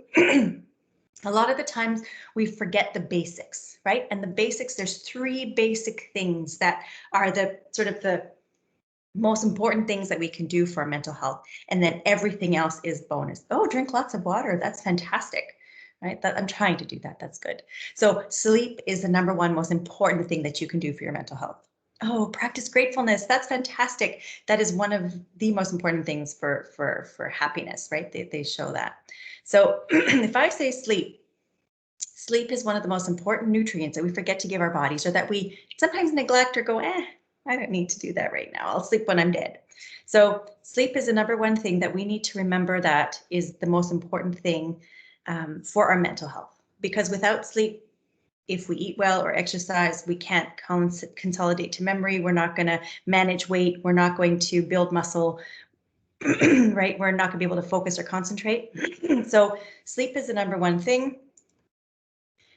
a lot of the times we forget the basics, right? And the basics, there's 3 basic things that are the sort of the most important things that we can do for our mental health. And then everything else is bonus. Drink lots of water. That's fantastic, right? I'm trying to do that. That's good. So sleep is the number 1 most important thing that you can do for your mental health. Practice gratefulness. That's fantastic. That is one of the most important things for happiness, right? They show that. So if I say sleep is one of the most important nutrients that we forget to give our bodies, or that we sometimes neglect or go, I don't need to do that right now. I'll sleep when I'm dead. So sleep is the number 1 thing that we need to remember, that is the most important thing for our mental health. Because without sleep, if we eat well or exercise, we can't consolidate to memory. We're not going to manage weight. We're not going to build muscle, right? We're not going to be able to focus or concentrate. So sleep is the number 1 thing.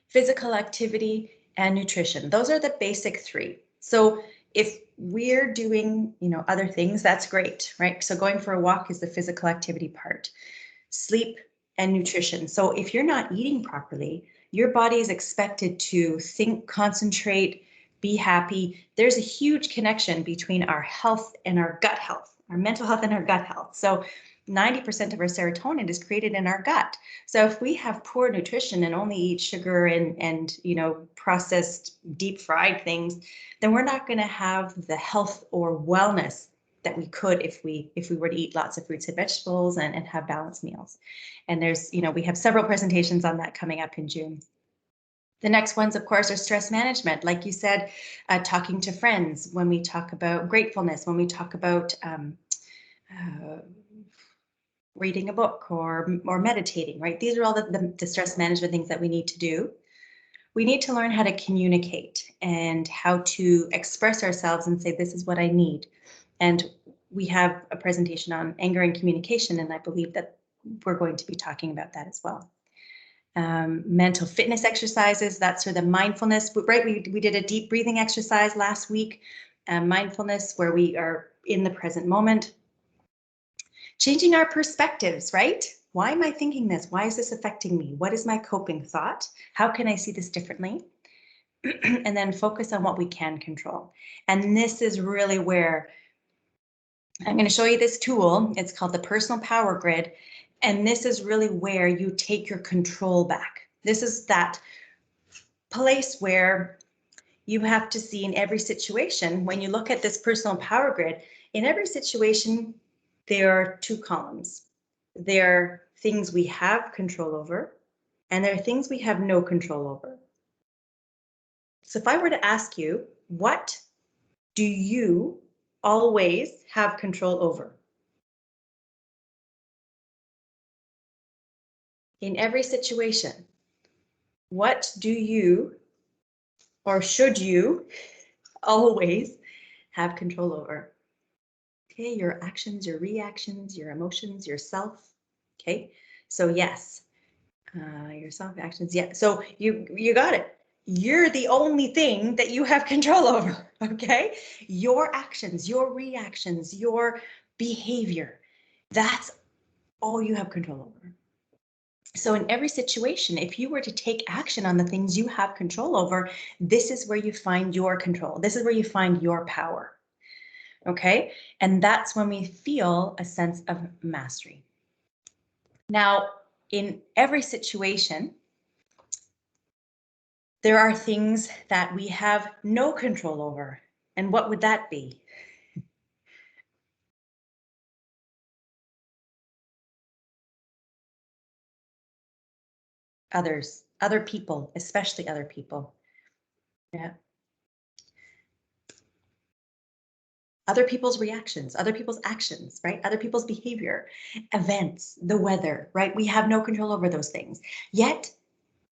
Physical activity and nutrition. Those are the basic 3. So if we're doing, other things, that's great, right? So going for a walk is the physical activity part. Sleep and nutrition. So if you're not eating properly, your body is expected to think, concentrate, be happy. There's a huge connection between our health and our gut health, our mental health and our gut health. So 90% of our serotonin is created in our gut. So if we have poor nutrition and only eat sugar and processed deep fried things, then we're not going to have the health or wellness that we could if we were to eat lots of fruits and vegetables and have balanced meals. And there's, we have several presentations on that coming up in June. The next ones, of course, are stress management. Like you said, talking to friends, when we talk about gratefulness, when we talk about reading a book or meditating, right? These are all the stress management things that we need to do. We need to learn how to communicate. and how to express ourselves and say, this is what I need. And we have a presentation on anger and communication, and I believe that we're going to be talking about that as well. Mental fitness exercises, that's sort of mindfulness, right? We did a deep breathing exercise last week, mindfulness, where we are in the present moment. Changing our perspectives, right? Why am I thinking this? Why is this affecting me? What is my coping thought? How can I see this differently? And then focus on what we can control. And this is really where I'm going to show you this tool. It's called the Personal Power Grid. And this is really where you take your control back. This is that place where you have to see in every situation, when you look at this personal power grid, in every situation, there are two columns. There are things we have control over, and there are things we have no control over. So if I were to ask you, what do you always have control over? In every situation, what do you, or should you, always have control over? Okay, your actions, your reactions, your emotions, yourself. Okay, so yes, yourself, actions, yeah. So you got it. You're the only thing that you have control over, okay? Your actions, your reactions, your behavior, that's all you have control over. So in every situation, if you were to take action on the things you have control over, this is where you find your control. This is where you find your power. Okay, and that's when we feel a sense of mastery. Now, in every situation, there are things that we have no control over. And what would that be? Others, other people, especially other people. Yeah. Other people's reactions, other people's actions, right? Other people's behavior, events, the weather, right? We have no control over those things. Yet,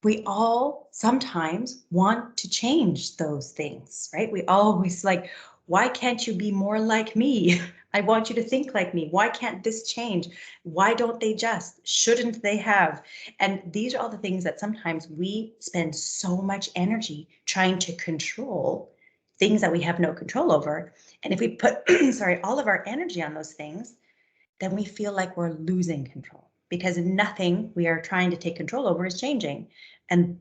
we all sometimes want to change those things, right? We always like, why can't you be more like me? I want you to think like me. Why can't this change? Why don't they just? Shouldn't they have? And these are all the things that sometimes we spend so much energy trying to control, things that we have no control over. And if we put, sorry, all of our energy on those things, then we feel like we're losing control, because nothing we are trying to take control over is changing. And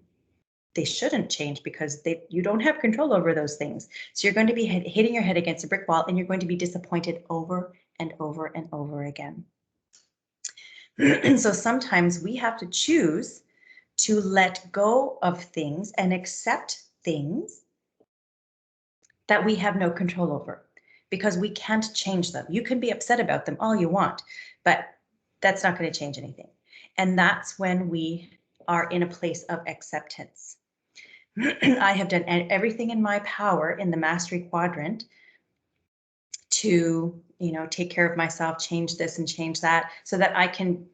they shouldn't change, because you don't have control over those things. So you're going to be hitting your head against a brick wall, and you're going to be disappointed over and over and over again. So sometimes we have to choose to let go of things and accept things that we have no control over, because we can't change them. You can be upset about them all you want, but that's not going to change anything. And that's when we are in a place of acceptance. I have done everything in my power in the mastery quadrant to, take care of myself, change this and change that, so that I can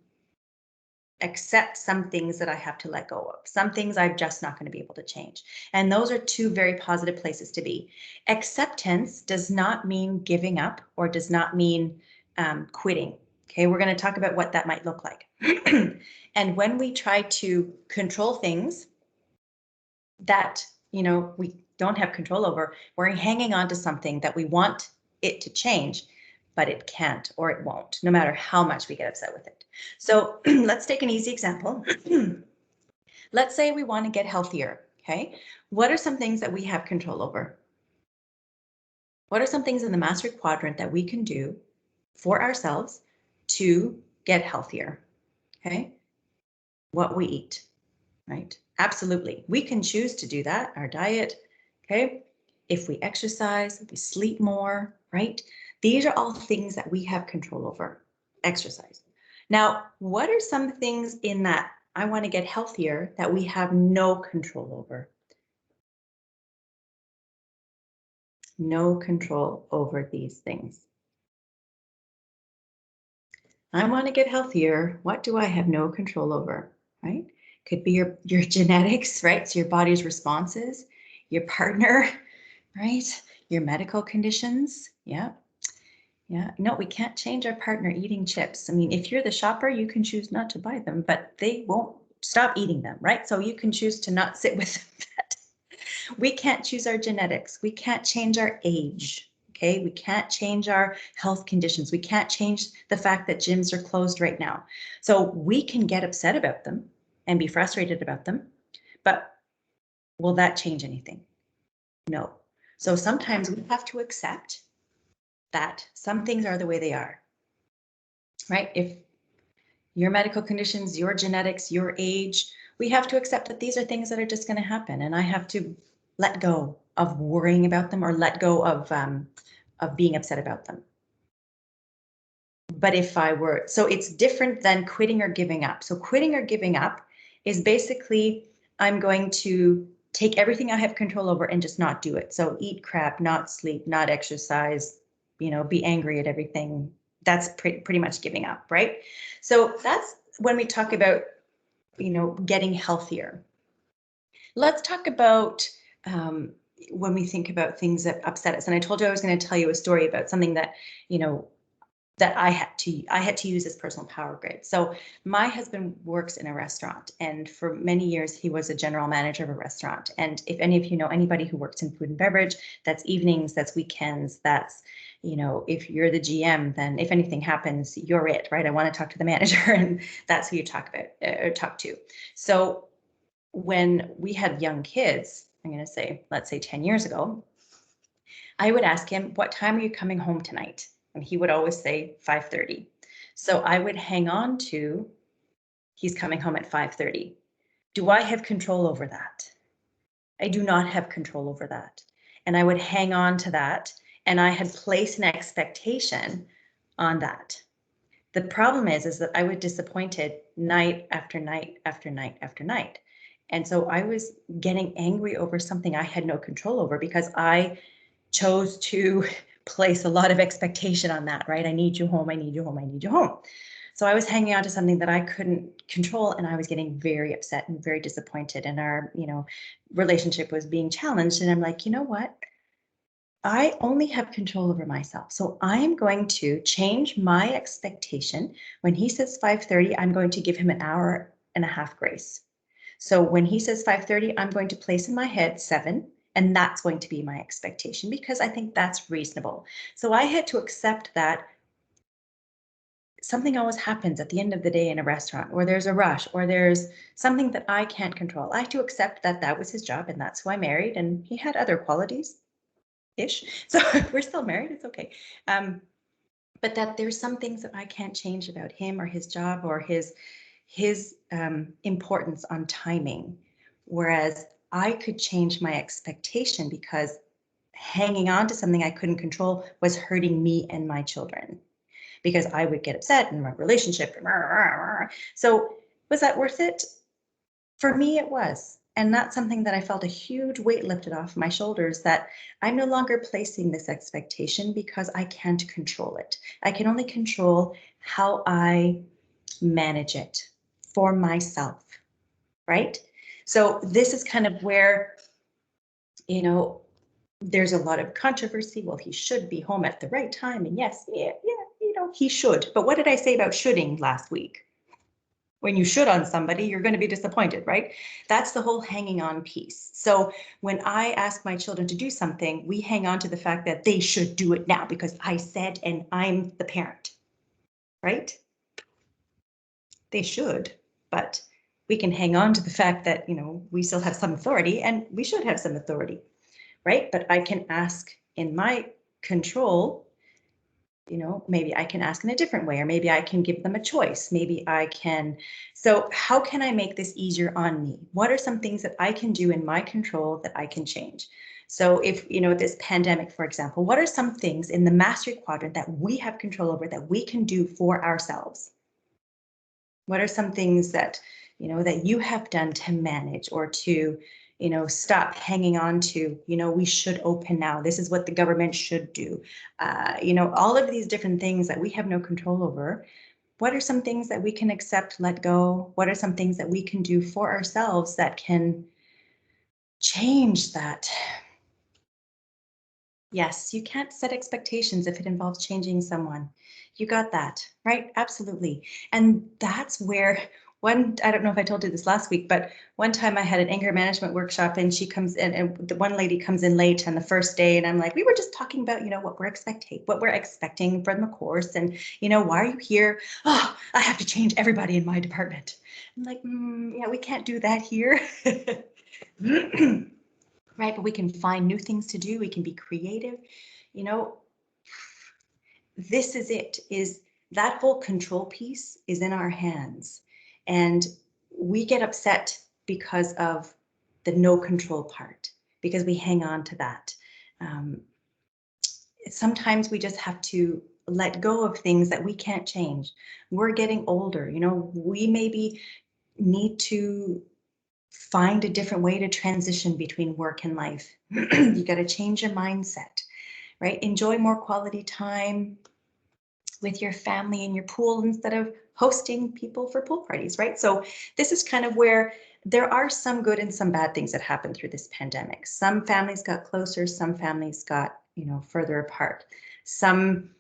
accept some things that I have to let go of. Some things I'm just not going to be able to change. And those are two very positive places to be. Acceptance does not mean giving up, or does not mean quitting. Okay, we're going to talk about what that might look like. And when we try to control things that, we don't have control over, we're hanging on to something that we want it to change, but it can't, or it won't, no matter how much we get upset with it. So let's take an easy example. Let's say we want to get healthier. Okay, what are some things that we have control over? What are some things in the mastery quadrant that we can do for ourselves to get healthier? Okay, what we eat, right? Absolutely, we can choose to do that. Our diet, okay? If we exercise, if we sleep more, right? These are all things that we have control over. Exercise. Now, what are some things in that I want to get healthier that we have no control over? No control over these things. I want to get healthier. What do I have no control over, right? Could be your genetics, right? So your body's responses, your partner, right? Your medical conditions. Yeah. Yeah. No, we can't change our partner eating chips. I mean, if you're the shopper, you can choose not to buy them, but they won't stop eating them, right? So you can choose to not sit with them. We can't choose our genetics. We can't change our age. Okay. We can't change our health conditions. We can't change the fact that gyms are closed right now. So we can get upset about them and be frustrated about them, but will that change anything? No. So sometimes we have to accept that some things are the way they are, right? If your medical conditions, your genetics, your age, we have to accept that these are things that are just going to happen. And I have to let go of worrying about them or let go of being upset about them. But if I were, so it's different than quitting or giving up. So quitting or giving up is basically, I'm going to take everything I have control over and just not do it. So eat crap, not sleep, not exercise, be angry at everything. That's pretty much giving up, right? So that's when we talk about, getting healthier. Let's talk about when we think about things that upset us. And I told you I was going to tell you a story about something that, that I had to use as personal power grid. So my husband works in a restaurant, and for many years he was a general manager of a restaurant. And if any of you know anybody who works in food and beverage, that's evenings, that's weekends, that's, if you're the GM, then if anything happens, you're it, right? I want to talk to the manager, and that's who you talk to. So when we had young kids, I'm going to say, let's say 10 years ago, I would ask him, what time are you coming home tonight? And he would always say 5:30. So I would hang on to, he's coming home at 5:30. Do I have control over that? I do not have control over that. And I would hang on to that. And I had placed an expectation on that. The problem is that I was disappointed night after night after night after night. And so I was getting angry over something I had no control over because I chose to place a lot of expectation on that, right? I need you home, I need you home, I need you home. So I was hanging on to something that I couldn't control, and I was getting very upset and very disappointed, and our, relationship was being challenged. And I'm like, you know what? I only have control over myself. So I am going to change my expectation. When he says 5:30, I'm going to give him an hour and a half grace. So when he says 5:30, I'm going to place in my head 7, and that's going to be my expectation because I think that's reasonable. So I had to accept that something always happens at the end of the day in a restaurant, or there's a rush, or there's something that I can't control. I had to accept that that was his job, and that's who I married, and he had other qualities-ish. So we're still married, it's okay. But that there's some things that I can't change about him or his job or his importance on timing, whereas I could change my expectation because hanging on to something I couldn't control was hurting me and my children because I would get upset in my relationship. So was that worth it? For me, it was. And that's something that I felt a huge weight lifted off my shoulders, that I'm no longer placing this expectation because I can't control it. I can only control how I manage it for myself, right? So this is kind of where, there's a lot of controversy. Well, he should be home at the right time. And yes, yeah, he should. But what did I say about shoulding last week? When you should on somebody, you're going to be disappointed, right? That's the whole hanging on piece. So when I ask my children to do something, we hang on to the fact that they should do it now because I said, and I'm the parent, right? They should, but we can hang on to the fact that, we still have some authority and we should have some authority, right? But I can ask in my control, maybe I can ask in a different way, or maybe I can give them a choice. Maybe I can. So how can I make this easier on me? What are some things that I can do in my control that I can change? So if, this pandemic, for example, what are some things in the mastery quadrant that we have control over that we can do for ourselves? What are some things that, that you have done to manage or to, stop hanging on to, we should open now. This is what the government should do. All of these different things that we have no control over. What are some things that we can accept, let go? What are some things that we can do for ourselves that can change that. Yes, you can't set expectations if it involves changing someone. You got that, right? Absolutely. And that's where I don't know if I told you this last week, but one time I had an anger management workshop and she comes in and the one lady comes in late on the first day and I'm like, we were just talking about, what we're expecting from the course. And, why are you here? Oh, I have to change everybody in my department. I'm like, yeah, we can't do that here. Right, but we can find new things to do. We can be creative. This is it, is that whole control piece is in our hands. And we get upset because of the no control part, because we hang on to that. Sometimes we just have to let go of things that we can't change. We're getting older, we maybe need to find a different way to transition between work and life. You got to change your mindset, right? Enjoy more quality time with your family in your pool instead of hosting people for pool parties, right? So this is kind of where there are some good and some bad things that happened through this pandemic. Some families got closer, some families got, further apart. Some,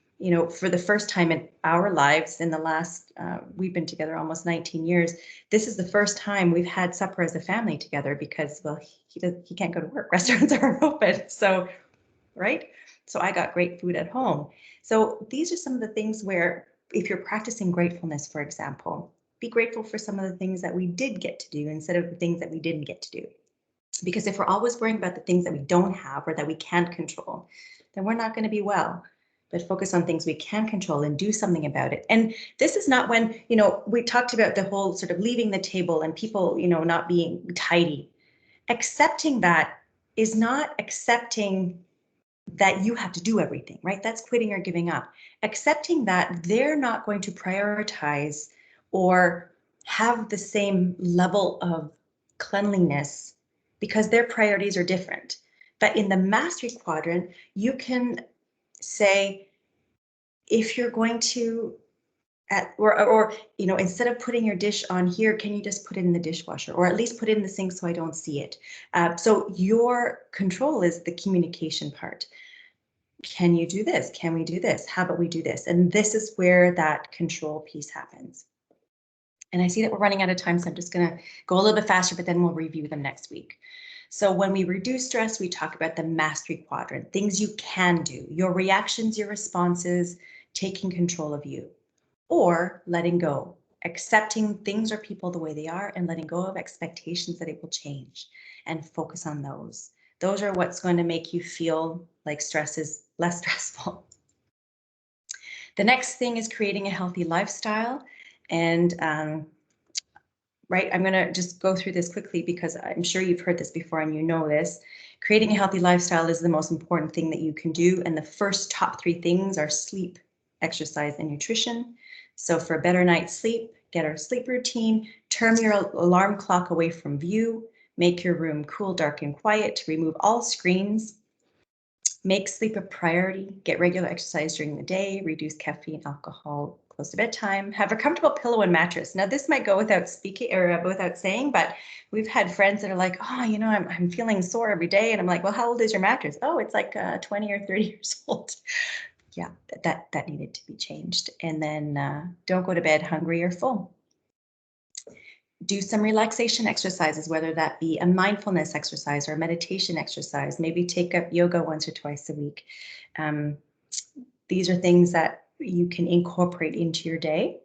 for the first time in our lives in the last, we've been together almost 19 years. This is the first time we've had supper as a family together because, well, he can't go to work. Restaurants are open. So, right? So I got great food at home. So these are some of the things where if you're practicing gratefulness, for example, be grateful for some of the things that we did get to do instead of the things that we didn't get to do. Because if we're always worrying about the things that we don't have or that we can't control, then we're not going to be well. But focus on things we can control and do something about it. And this is not when, we talked about the whole sort of leaving the table and people, not being tidy. Accepting that is not accepting that you have to do everything, right? That's quitting or giving up. Accepting that they're not going to prioritize or have the same level of cleanliness because their priorities are different. But in the mastery quadrant, you can say, if you're going to instead of putting your dish on here, can you just put it in the dishwasher or at least put it in the sink so I don't see it? So your control is the communication part. Can you do this? Can we do this? How about we do this? And this is where that control piece happens. And I see that we're running out of time, so I'm just going to go a little bit faster, but then we'll review them next week. So when we reduce stress, we talk about the mastery quadrant, things you can do, your reactions, your responses, taking control of you, or letting go, accepting things or people the way they are and letting go of expectations that it will change and focus on those. Those are what's going to make you feel like stress is less stressful. The next thing is creating a healthy lifestyle. And right, I'm going to just go through this quickly because I'm sure you've heard this before and you know this. Creating a healthy lifestyle is the most important thing that you can do. And the first top 3 things are sleep, exercise, and nutrition. So for a better night's sleep, get our sleep routine, turn your alarm clock away from view, make your room cool, dark, and quiet, remove all screens, make sleep a priority, get regular exercise during the day, reduce caffeine, alcohol close to bedtime, have a comfortable pillow and mattress. Now this might go without speaking or without saying, but we've had friends that are like, oh, I'm feeling sore every day. And I'm like, well, how old is your mattress? Oh, it's like 20 or 30 years old. Yeah, that needed to be changed. And then don't go to bed hungry or full. Do some relaxation exercises, whether that be a mindfulness exercise or a meditation exercise. Maybe take up yoga once or twice a week. These are things that you can incorporate into your day.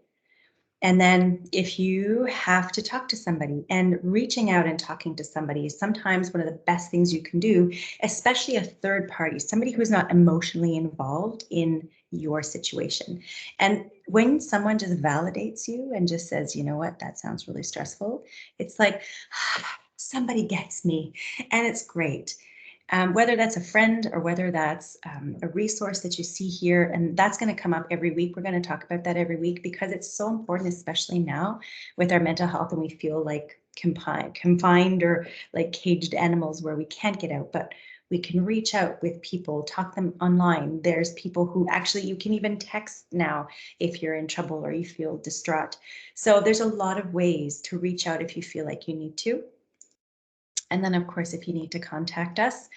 And then if you have to talk to somebody, and reaching out and talking to somebody is sometimes one of the best things you can do, especially a third party, somebody who's not emotionally involved in your situation. And when someone just validates you and just says, you know what, that sounds really stressful, it's like, somebody gets me, and it's great. Whether that's a friend or whether that's a resource that you see here, and that's going to come up every week. We're going to talk about that every week because it's so important, especially now with our mental health and we feel like confined or like caged animals where we can't get out, but we can reach out with people, talk them online. There's people who actually, you can even text now if you're in trouble or you feel distraught. So there's a lot of ways to reach out if you feel like you need to. And then, of course, if you need to contact us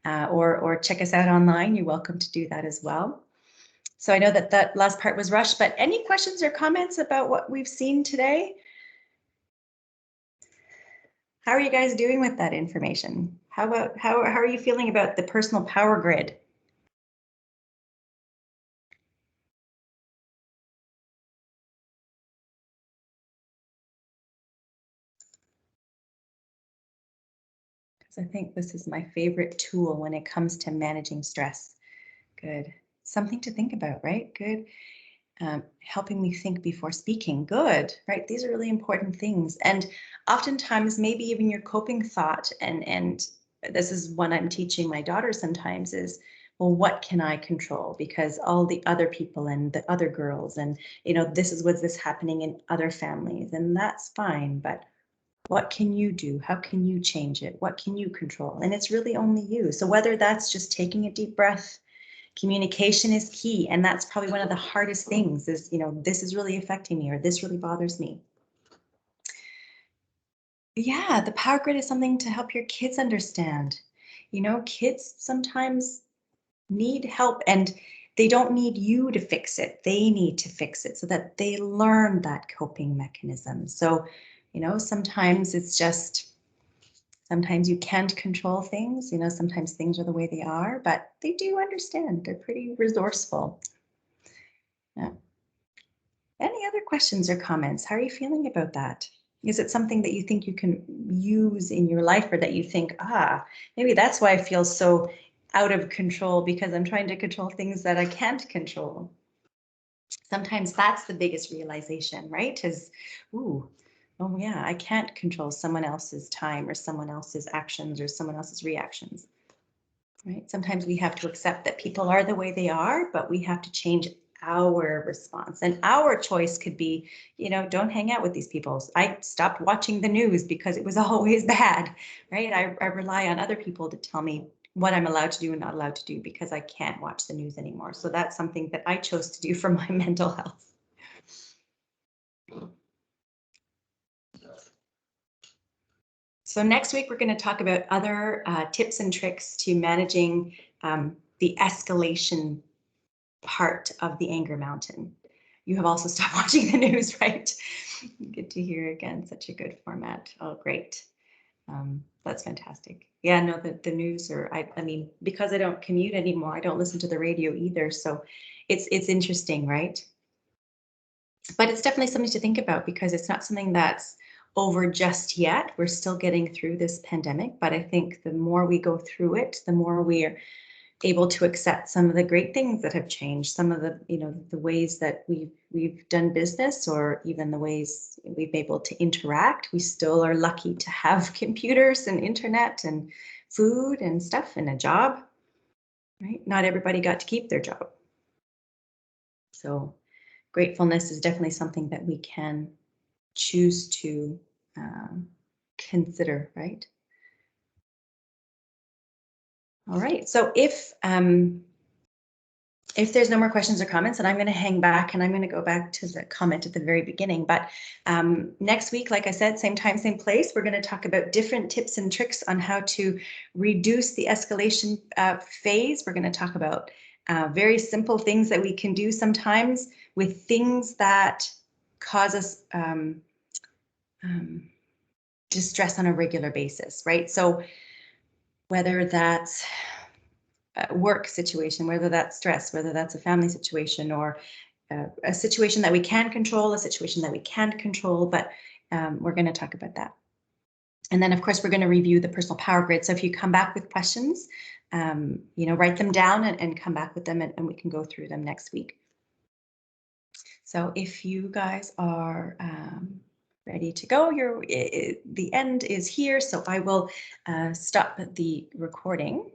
or check us out online, you're welcome to do that as well. So I know that that last part was rushed, but any questions or comments about what we've seen today? How are you guys doing with that information? How are you feeling about the personal power grid? Because I think this is my favorite tool when it comes to managing stress. Good. Something to think about, right? Good. Helping me think before speaking. Good, right? These are really important things. And oftentimes, maybe even your coping thought, and this is one I'm teaching my daughter sometimes is, well, what can I control? Because all the other people and the other girls, and this is what's this happening in other families, and that's fine. But what can you do? How can you change it? What can you control? And it's really only you. So whether that's just taking a deep breath, communication is key. And that's probably one of the hardest things is, this is really affecting me or this really bothers me. Yeah, the power grid is something to help your kids understand. Kids sometimes need help and they don't need you to fix it. They need to fix it so that they learn that coping mechanism. So, sometimes it's just, sometimes you can't control things, sometimes things are the way they are, but they do understand. They're pretty resourceful. Yeah. Any other questions or comments? How are you feeling about that? Is it something that you think you can use in your life or that you think, maybe that's why I feel so out of control because I'm trying to control things that I can't control? Sometimes that's the biggest realization, right? Is, oh yeah, I can't control someone else's time or someone else's actions or someone else's reactions, right? Sometimes we have to accept that people are the way they are, but we have to change our response. And our choice could be, don't hang out with these people. I stopped watching the news because it was always bad, right? I rely on other people to tell me what I'm allowed to do and not allowed to do because I can't watch the news anymore. So that's something that I chose to do for my mental health. So next week, we're going to talk about other tips and tricks to managing the escalation part of the anger mountain. You have also stopped watching the news, right? Good to hear again. Such a good format. Oh, great. That's fantastic. Yeah, no, the news I mean, because I don't commute anymore, I don't listen to the radio either. So it's interesting, right? But it's definitely something to think about because it's not something that's over just yet. We're still getting through this pandemic, but I think the more we go through it, the more we're able to accept some of the great things that have changed, some of the, the ways that we've done business or even the ways we've been able to interact. We still are lucky to have computers and internet and food and stuff and a job, right? Not everybody got to keep their job. So gratefulness is definitely something that we can choose to consider, right? All right, so if there's no more questions or comments, and I'm going to hang back and I'm going to go back to the comment at the very beginning. But next week, like I said, same time, same place, we're going to talk about different tips and tricks on how to reduce the escalation phase. We're going to talk about very simple things that we can do sometimes with things that cause us distress on a regular basis, right? So whether that's work situation, whether that's stress, whether that's a family situation or a situation that we can control, a situation that we can't control, but we're going to talk about that. And then, of course, we're going to review the personal power grid. So if you come back with questions, write them down and come back with them and we can go through them next week. So if you guys are ready to go, the end is here. So I will stop the recording.